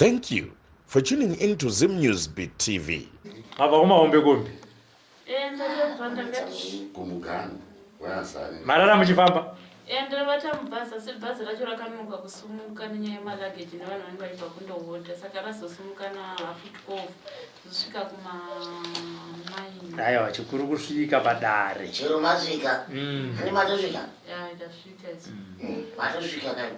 Thank you for tuning in to Zim News Beat TV. Marara muchifamba. Ndavata mubhasa sebhazi racho rakanonoka kusumuka nenyaya yemalageji nevanhu vanenge vaibva kundohodha saka razosumuka na12 zosvika kuma9. Aiwa chikuru kusvika padare. Chero masvika. Ani matosvika? Ya ndasvika izvo. Matosvika kai?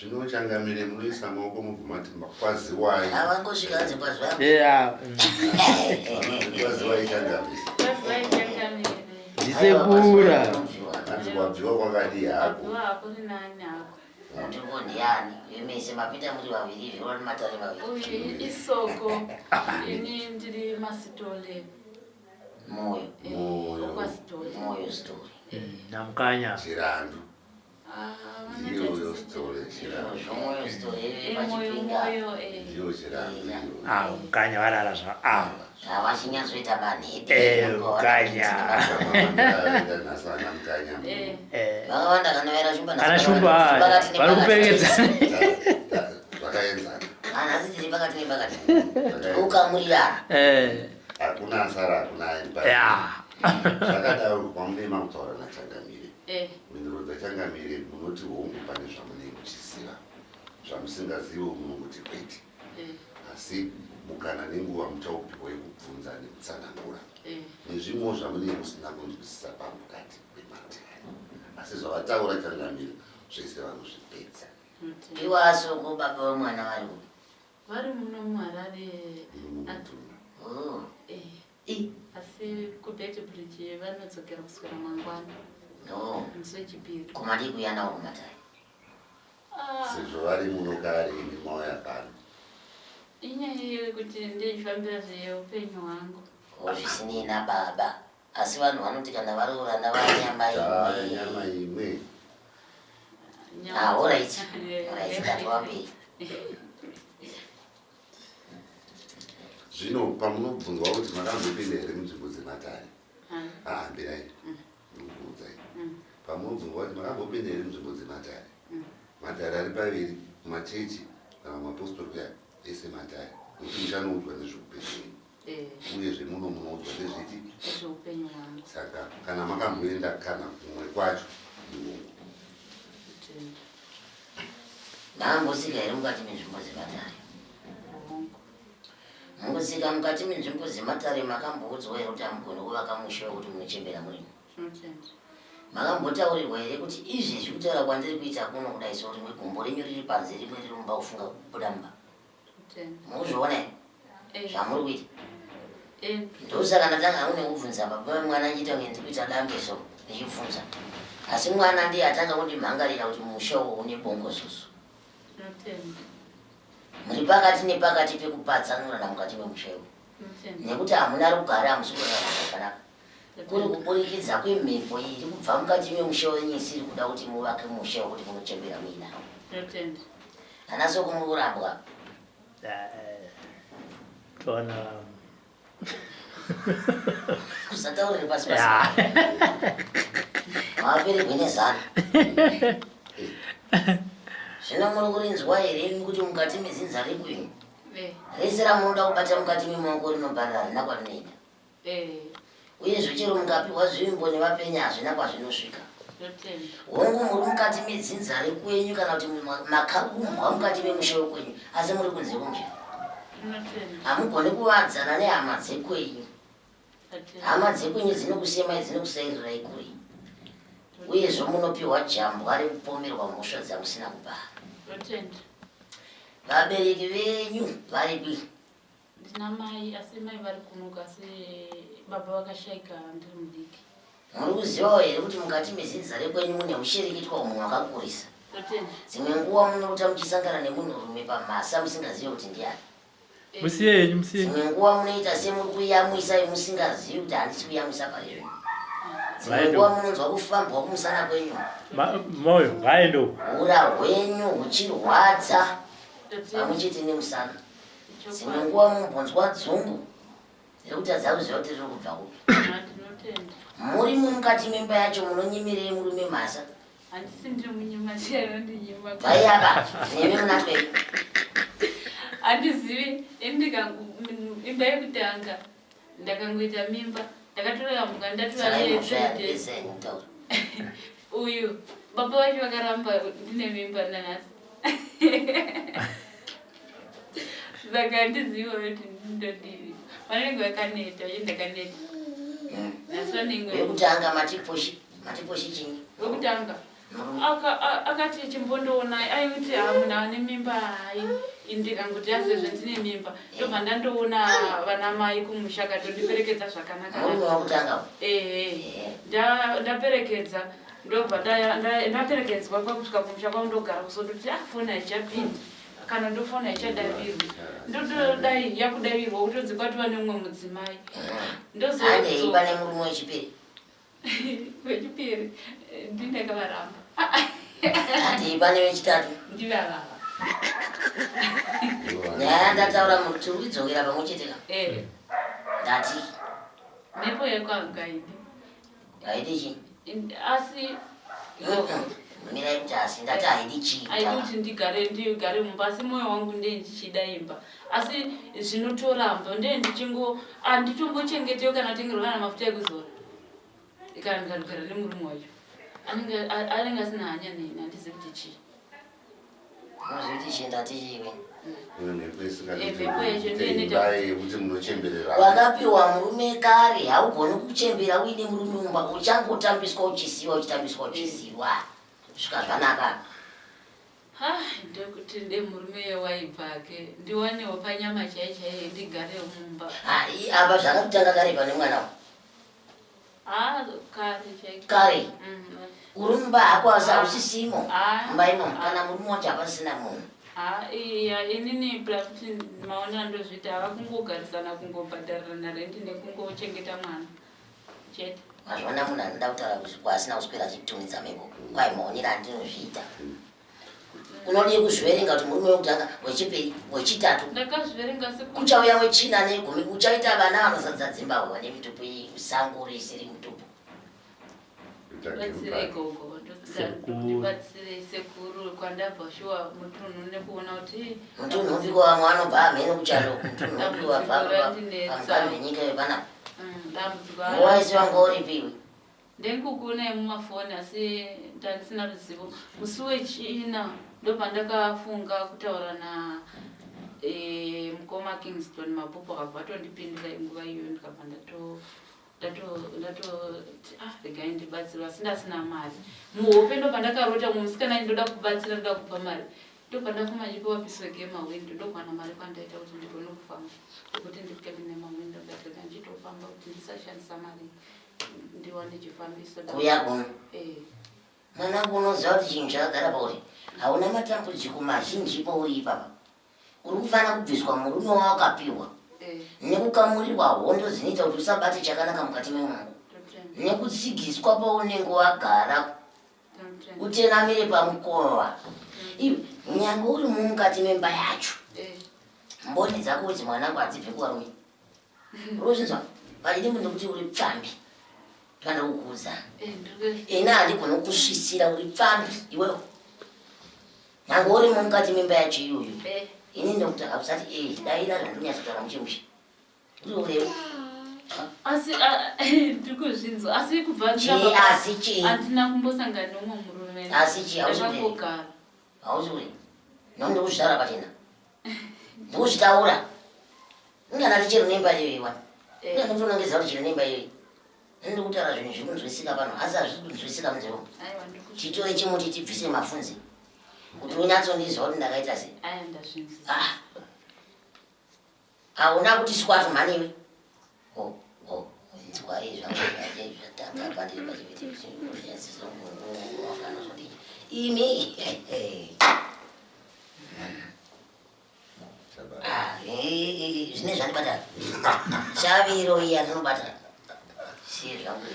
Zvinochangamire munoisa maoko mubvumati makwaziwai. Avangosvika hanzi kwazva. Yeah. Kwaziwai changamire. Kwaziwai changamire. Ndisekura. Hanzi kwabviwa kwakadi hako. Kwabviwa hako rinani hako. Mutombo ndiani? Vemese mapita muri vaviri zviona matare vaviri. Uyu isoko. Ini ndiri masitole. Moyo. Kwasitole. Moyo story. Namukanya. Chirandu. Ndiyo story chirandu. Moyo story. Moyo. Ndiyo chirandu. Mukanya varara zva. Avachinyazoita manhete. Mukanya. Nasana mukanya. Vakawanda kanovaira shumba. Kana shumba. Varikupengedza. Vakaenzana. Hanhasi tiri pakati nepakati. Ukamurirana. Hakuna asara, hakuna aimba. Zvakadaro kwamudema kutaura naChangamire. Munhurodza Changamire munoti hongu pane zvamunenge muchiziva. Zvamusingazivo munongoti kwete. Asi mukana nenguva muchaupiwa yekubvunza nekutsanangura. Nezvimwewo zvamunenge musina kunzwisisa pamukati pematari. Asi zvavataura Changamire zvese vanozvipedza. Ivo asoko baba vemwana vari uyu. Vari muno muHarare. Asi kuBet Bridge vanodzokera kuswera mangwana. Musi wechipiri. Kumadi kuyanawo kumatari. Sezvo vari muno kare nemwoyo yakano. Inyaya yekuti ndechifambira zveupenyu hwangu. Zvisinei nababa. Asi vanhu vanoti kana varoorana vanyama imwe. Nyama imwe. Alright. Ngatiwambiri. Zvino pamunobvunzwa kuti makambopinda here munzvimbo dzematare. Hambirai. Ndikuudzai. Pamunobvunzwa kuti makambopinda here munzvimbo dzematare. Matare ari paviri, machechi kana mapostori kuya ese matare. Nokuti muchanoudzwa nezveupenyu. Uyezve muno munoudzwa nezviti. Nezveupenyu hwangu. Saka kana makamboenda kana kumwe kwacho ndihongu. Ndambosika here mukati menzvimbo dzematare. Mungosika mukati menzvimbo dzematare makamboudzwa here kuti hamugoni kuvaka musha wekuti munochembera murimo. Makambotaurirwa here kuti izvi zvekutaura kwandiri kuita kuno kudai so rimwe gumbo renyu riri panze rimwe riri mumba kufunga kubuda mumba. Muzviona here? Zvamuri kuita. Ndosaka ndatanga hamune kubvunza baba vemwana njiita kunge ndiri kuita dambe so ndichibvunza. Asi mwana ndiye atanga kundimhangarira kuti musha uyu une bongozozo. Muri pakati nepakati pekupatsanurana mukati memusha uyu. Nekuti hamuna rugare hamusikurarama zvakanaka. Kuri kuburikidza kwemhepo iri kubva mukati memusha wenyu isiri kuda kuti muvake musha wekuti munochembera muina. Hana soko muri kurambwa. Tona. Kusataurire pasi pasi. Mawapererwe nezano. Zvino muri kurinzwa here kuti mukati mezinza rekwenyu rese ramunoda kubata mukati memaoko rinobharira harina kwarinoenda. Uyezve chero mukapiwa zvimbo nevapenyu hazvina kwazvinosvika. Hongu muri mukati medzinza rekwenyu kana kuti makabumbwa mukati memusha wekwenyu asi muri kunze kwemusha. Hamugoni kuvadzana nehama dzekwenyu. Hama dzekwenyu dzinokusemai dzinokusairirai kuri. Uyezve munopiwa jambwa rekupomerwa mhosva dzamusina kubara. Vabereki venyu varipi? Ndina mai asi mai vari kunoka asi baba vakashayika ndiri mudiki. Muri kuzivawo here kuti mukati mezinza rekwenyu mune ushirikitwa munhu wakakurisa. Dzimwe nguva munota muchisangana nemunhurume pamhasa musingazivi kuti ndiani. Musiyenyu. Dzimwe nguva munoita semuri kuyamwisa musingazivi kuti handisi kuyamwisa parizvo. Dzimwe nguva munonzwa kufambwa kumusana kwenyu. Moyo ngaendo. Hura hwenyu huchirwadza pamuchiti nemusana. Dzimwe nguva mumbonzwa dzungu rekuti hadzakuziva kuti riri kubva kupi. Muri mukati memba yacho munonyimirei murume mhasa. Handisi ndiri munyima chero ndinyima. Vaiapa zvinenge munatwei. Andizivi imba yekutanga ndakangoita mimba ndakatora mbuka ndatora uyu baba wacho vakaramba ndine mimba nanasi saka andiziva kuti ndodii vanenge vakaneta uye ndakaneta wekutanga matiposhi chinyi wekutanga akati chimbondoona aikuti munhu ane mimba hai ndikangoti asezvo ndine mimba ndobva ndandoona vana mai kumusha katondiperekedza zvakanaka ndaperekedza ndobva ndaperekedzwa kwakusvika kumusha kwandogara kusondoti foni haichapindi kana ndofona haichadavirwi ndododai yakudavirwa kutonzi kwatova nemumwe mudzimai ndozoiva nemurume wechipiri wechipiri ndinekavaramba andeiva newechitatu ndivavava nyaya ndataura muti uidzokera pamwe cheteka ndati nepo yekwangaidi aidi chii asi mira yekuti asi ndati haidi chii aidi kuti ndigare mumba asi mwoyo wangu ndee ndichida imba asi zvinotoramba ndee anditombochengetiwo kana tengerwa kana mafuta ekuzora kana ndikagara nemurume wacho anenge asina hanya neni handizi kuti chii nozviti chindati chiwe wakapiwa murume kare haugoni kuchembera uine murume mumba uchangotambiswa uchisiwa svika zvanaka ndekuti ndemurume waibvake ndiwanewo panyama chaichaiye ndigare mumba apa zvakakutanga kare pane mwana kare uri mumba hako asi hausisimo mumba imomo kana murume wacho hapasina munhu inini kuti maona ndozviti hava kungogarisana kungobhadharirana rendi nekungochengeta mwana chete mazvona munhu anoda kutaura kwasina kuswera achitumidza mhepo kwai maonero andinozviita unodii kuzviverenga kuti murume wekutanga wechipiri wechitatu kuchauya wechina negumi uchaita vana vanozadza dzimba vane mitupu sango risiri mutupu batsire gogo ndibatsire sekuru kwandabva shuwa mutunhu nekuona kuti mutunhu upiwa vamwe vanobva hamhene kuchalo mutunhu upiwa pamugano venyika yepanapa waisi wangu uripiwe ndengukune mumafoni asi ndandisina ruzivo musi wechina ndobva ndakafunga kutaura na mukoma Kingston mapopo akabva atondipindura nguva iyoyo ndikabva regai ndibatsirwa sindasina mari muhope ndobva ndakarota musikana ndoda kubatsira ndoda kupa mari ndobva ndafuma ndipiwa piswege mawindo ndogwana mari kwandaita kuti ndigone kufamba kuti ndipike nemamwindo ndatega ndichitofamba kuti ndisashandisa mari ndiwane chifambiso kuya kuno mwanangu unoziva kuti chinhu chakagara pauri hauna matambudziko mazhinji pauri ipapa uri kufanira kubviswa murume wawakapiwa nekukamurirwa hondo dzinoita kuti usabate chakanaka mukati memwangu nekutsigiswa paunenge wagara utenamire pamukova iwe nyange uri mumukati memba yacho mboni dzako kuti mwanangu hadzibve kuvarume urozvinzwa pachidi munhu kuti uri pfambi kana kukuza ina handigona kusvisira uri pfambi iwewo nyange uri mumukati memba yacho iyoyo ini ndokuti hausati daira zvandonyatsotaura muchemushe uri ureu asi ndikuzvinzwa asi kubva asi chii handina kumbosangana nomwe murume asi chii hausi uri nondokuzvitara pachena ndikuzvitaura inganati chero nemba iyoyo ingandotonongeza kuti chero nemba iyoyo ndikutaura zvinhu zviri kunzwisika pano asi hazviri kunzwisika munzvero titore chimuti tibvise mafunzi kuti unyatsondiziva kuti ndakaita sei hauna kuti sikwato mhaniwe nzwa imi zvine zvandibata shaviro iya rinobata si zvangu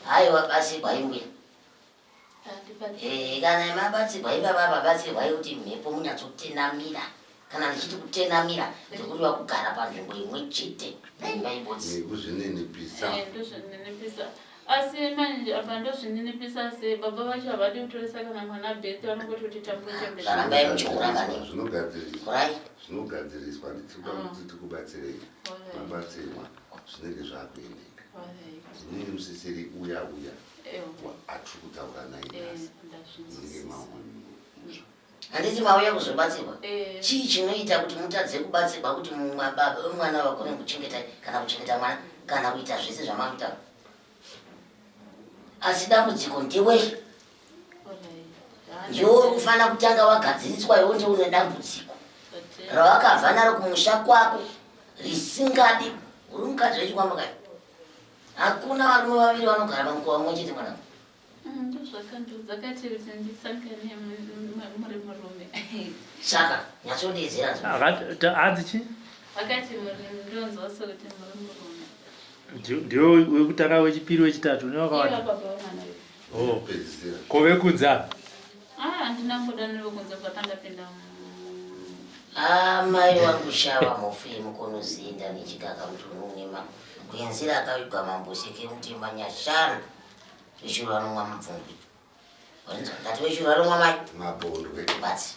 haiwa batsirwa imwe kana mabatsirwa ipapa babatsirwa kuti mhepo munyatsotenamira kana ndichiti kutenamira ndekuti wakugara panzvimbo imwe chete kuzvinenepisa Asi manje abando zvinini pisa se baba vacho havadi kutoresa kana mwana birthday vanongoti tambura chembe. Zvarambai muchikuramba nei. Zvinogadziriswa nditi tikubatsirei. Mabatsirwa zvinenge zvakuendeka. Zvimweni musisiri uya atiri kutaura naye nhasi. Ndinenge maoni. Handiti mauya kuzobatsirwa. Chii chinoita kuti mutadze kubatsirwa kuti mwana vakone kuchengeta kana kuchengeta mwana kana kuita zvese zvamakuita. Asi dambudziko ndiwe. Ndiwe ufana kutanga wagadziriswa iwe ndiwe une dambudziko. Rawakabva naro kumusha kwako risingadi uri mukadzi wechikwamba kai. Hakuna varume vaviri vanogara pamukowa mumwe chete mwana. Dzakati kuti ndisangane muri murume. Saka nyatsodedzera. Hanzi chi? Vakati ndonzwa so kuti muri murume. Ndio wekutanga wechipiri wechitatu ne wakawanda. Baba vamwana. Oh. Kove kunza. Ndinamboda nevokunza pakandapinda. Mai wangu shawa mufilimu kunozinda nechikaka kuti unonema kuenzera akavigwa mamboseke mutima nyashanu weshuru anomwa mupfungwi. Ngati weshuru anomwa mai mabondwe batsi.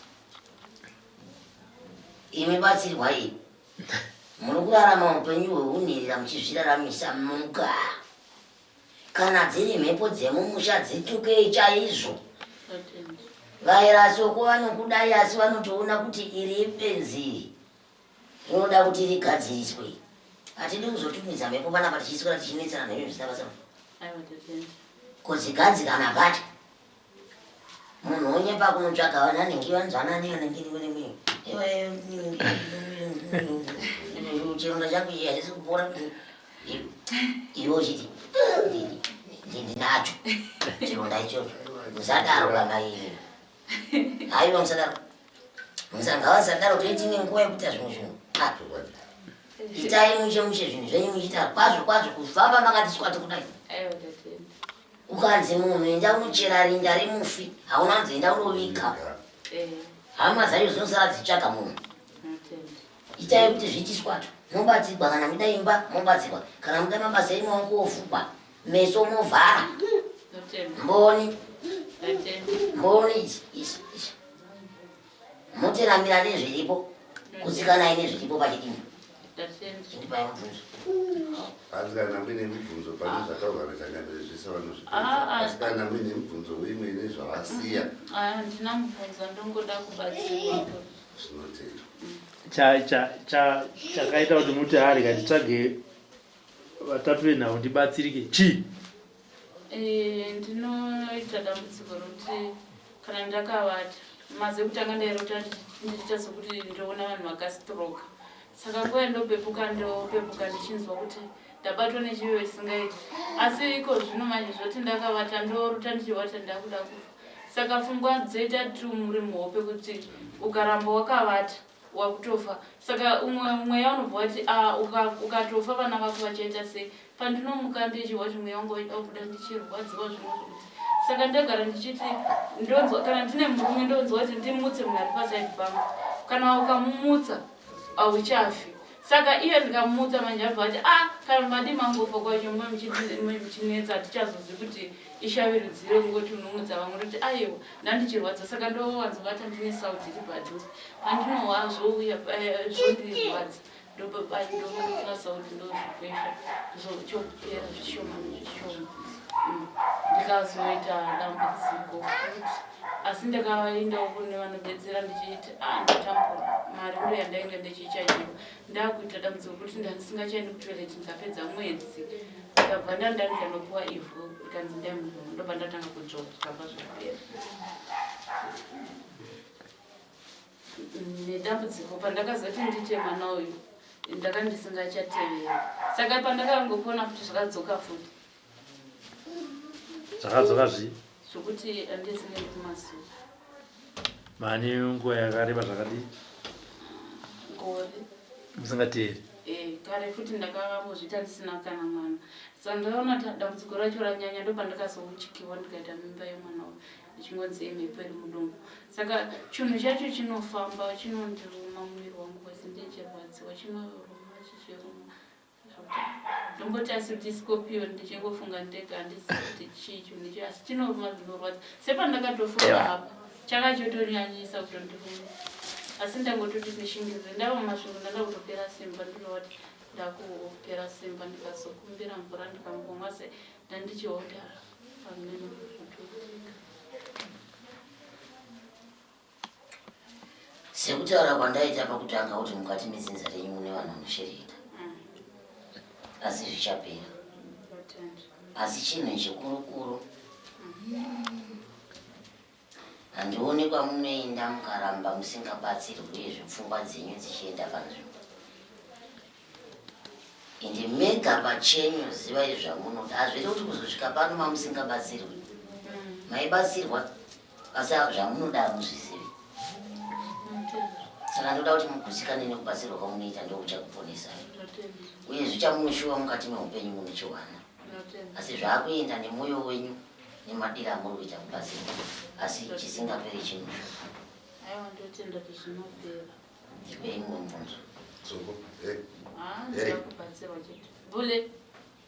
Imi batsirwa iyi. Muri kurarama upenyu hweunirira muchizviraramisa muga. Kana dziri mhepo dzemumusha dzitukei chaizvo. Vairasoko vanokudai asi vanotoona kuti iri benzi inoda kuti rigadziriswe. Hatidi kuzotumidza mhepo panapa tichiswera tichinetsana nayo zvisina basa. Kudzigadzirana bata. Munhu onyepa kunotsvaga vananenge vanzwanani vanenge chironda changu ichi hachisi kupora. Iwe uchiti ndinacho chironda ichocho. Musadaro kana ini. Haiwa musadaro. Musangavasadaro toiti nenguva yekuita zvimwe zvinhu. Itai mushe zvinhu zvenyu muchita kwazvo kufamba makatiswati kudai. Ukanzi munhu enda unochera rinda remufi hauna nzoenda unovika. Hama dzacho dzinosara dzichitsvaga munhu. Itai kuti zvitiswatu. Mobatsirwa kana muda imba mobatsirwa. Kana muda mabasa emaoko ofugwa. Meso movhara. Mboni isi. Muteramira nezviripo. Kutsikanai nezviripo pachidini. Ndipai mubvunzo. Asi kana muine mibvunzo pane zvakaurwa netangamire zvese vanozvipedza. Asi kana muine mibvunzo uimwe nezvavasiya. Ndina mubvunzo ndongoda kubatsirwa. Zvinotevera. Chakaita kuti muti hari katitsvage vatatu venhau ndibatsirike chii? Ndinoita dambudziko rokuti kana ndakavata maze kutanga ndairota ndichiita sokuti ndoona vanhu vakastroka. Saka nguva ndopepuka ndichinzwa kuti ndabatwa nechivevo chisingaiti. Asi iko zvino manje zvoti ndakavata ndorota ndichivata ndakuda kufa. Saka pfungwa dzoita tumuri muhope kuti ukaramba wakavata wakutofa. Saka mweya unobva wati ukatofa vana vako vachaita sei. Pandinomuka ndichiwa kuti mweya wangu waida kubuda ndichirwadziwa zvinokuti. Saka ndagara ndichiti ndonzwa kana ndine murume ndonzwa kuti ndimutse munhu ari pasaidi pangu. Kana ukamumutsa hauchafi. Saka iye ndikamumutsa manje abva ati kana madi mangofa kwacho muchinetsa hatichazozi kuti ishaviridzire kungoti unomutsa vamwe kuti aiwa ndandichirwadza. Saka ndowanzobata ndine sauti iri padhuze. Pandinowa zvouya zvondirwadza ndopapandomuka sauti ndozvikwesha zvochopera zvishoma nezvishoma. Ndikazoita dambudziko futi. Asi ndakavaendawo kune vanodetsera ndichiti ndatambura mari ndo yandainge ndichichajiwa. Ndakuita dambudziko kuti ndisingachaendi kutoilet ndikapedza mwedzi. Ndikabva ndandanopuwa ivhu ikanzi ndaimunhu ndobva ndatanga kudzvoka zvikabva zvapera. Nedambudziko pandakazoti ndite mwana uyu ndaka ndisingachatevera. Saka pandakangopona kuti zvakadzoka futi. Zvakadzoka zvii? Zvokuti handisingaendi kumasuku. Mane nguva yakareba zvakadii? Ngori. Musingateri? Kare futi ndakambozvita ndisina kana mwana. Saka ndakaona dambudziko racho ranyanya ndopandakazouchikiwa ndikaita mimba yemwana uyu. Ndichingonzi imhepo iri mudumbu. Saka chinhu chacho chinofamba chinondiruma muviri wangu wese ndichirwadziwa chinoruma chichiruma. ndomboti asi kuti scorpion ndichingofunga ndega handisi kuti chicho ndicho asi chinoruma zvinorwadza sepandakatofunga apa chakachotonyanyisa kutondifunga asi ndangototi ndishingirire ndava masvingo ndanda kutopera simba ndinoti ndakupera simba ndikazokumbira mvura ndikambomwa se ndandichiodhara pamene sekutaura kwandaita pakutanga kuti mukati mezinza renyu mune vanhu vanoshereka asi zvichapera asi chinhu chikurukuru handioni kwamunoenda mukaramba musingabatsirwi uye zvepfungwa dzenyu dzichienda panzvimbo ende mega pachenyu ziva izvi zvamunoda hazviri kuti kuzosvika pano mamusingabatsirwi maibatsirwa asi zvamunoda muzvizivi saka ndoda kuti mugutsikane nekubatsirwa kwamunoita ndokuchakuponesai uye zvichamunoshuva mukati meupenyu munochiwana asi zvaakuenda nemwoyo wenyu nemadira amuri kuita kubatsirwa asi chisingaperi chinhu aiwa ndotenda kuti zvinopera ipe imwe mvunzo ndoda kubatsirwa chete bule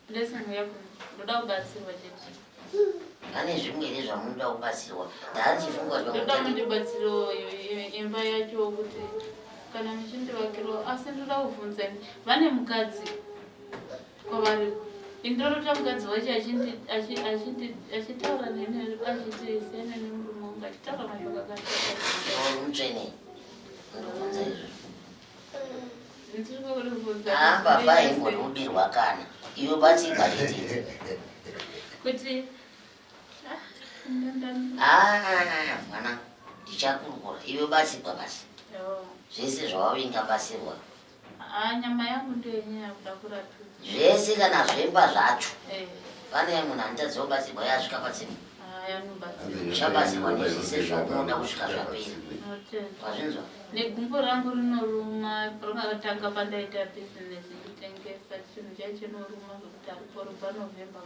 ndesimwe yako ndoda kubatsirwa chete pane zvimwe here zvamunoda kubatsirwa ndaarichifunga ndoda mundibatsiro imba yacho kuti kana muchindivakiro asi ndoda kuvhunzani vane mukadzi kwavari indorota mukadzi wacho achitaura nene achiti siyana nemurume wangu achitaura mashoko mutsvene ndobvunza izvo ndirikurivhunza baba aingonodirwa kana iwe batsirwa chete kuti mwana ndichakurukura iwe batsirwa basi zvese zvawavinga batsirwa nyama yangu ndio yenyewe yakuda kurapiwa zvese kana zvemba zvacho pane munhu anitadziwa batsirwa yasvika patsirwa uchabatsirwa nezvese zvaunoda kusvika zvapera wazvinzwa negumbo rangu rinoruma rakatanga pandaita bhizinesi kutengesa chinhu chachinoruma zvokuti aripo panovhemba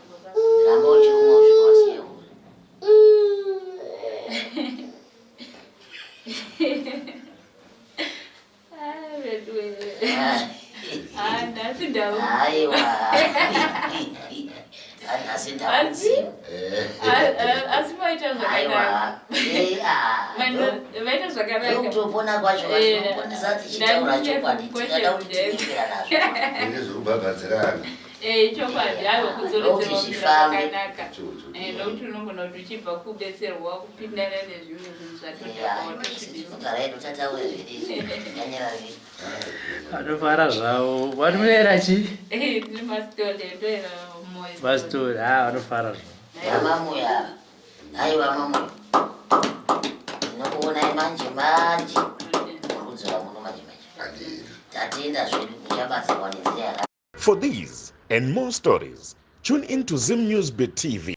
ramba uchiruma usvika wasiyeuri ndasi ndau aiwa asi ndakuziva asi vaita vaita zvakanaokutopona kwacho vatoponesa tichitaura chokwadi tingada kuti tiningira nazvo chokwadi aiwa kudzoredzerwakanaka nokuti unogona kuti uchibva kubetserwa kupindana nezvimwe zvinhu zvatogarai tataure zviri ganyera zviri anofara zvavo vanoera chi tine mastori ndoera mastori vanofara zvavo amamuya aiwa mamuya ndinokuonai manje manje murudzora muno manje manje tatenda zvedu muchabatsirwa nenzira yaka. For these and more stories, tune in to Zim News Bit TV.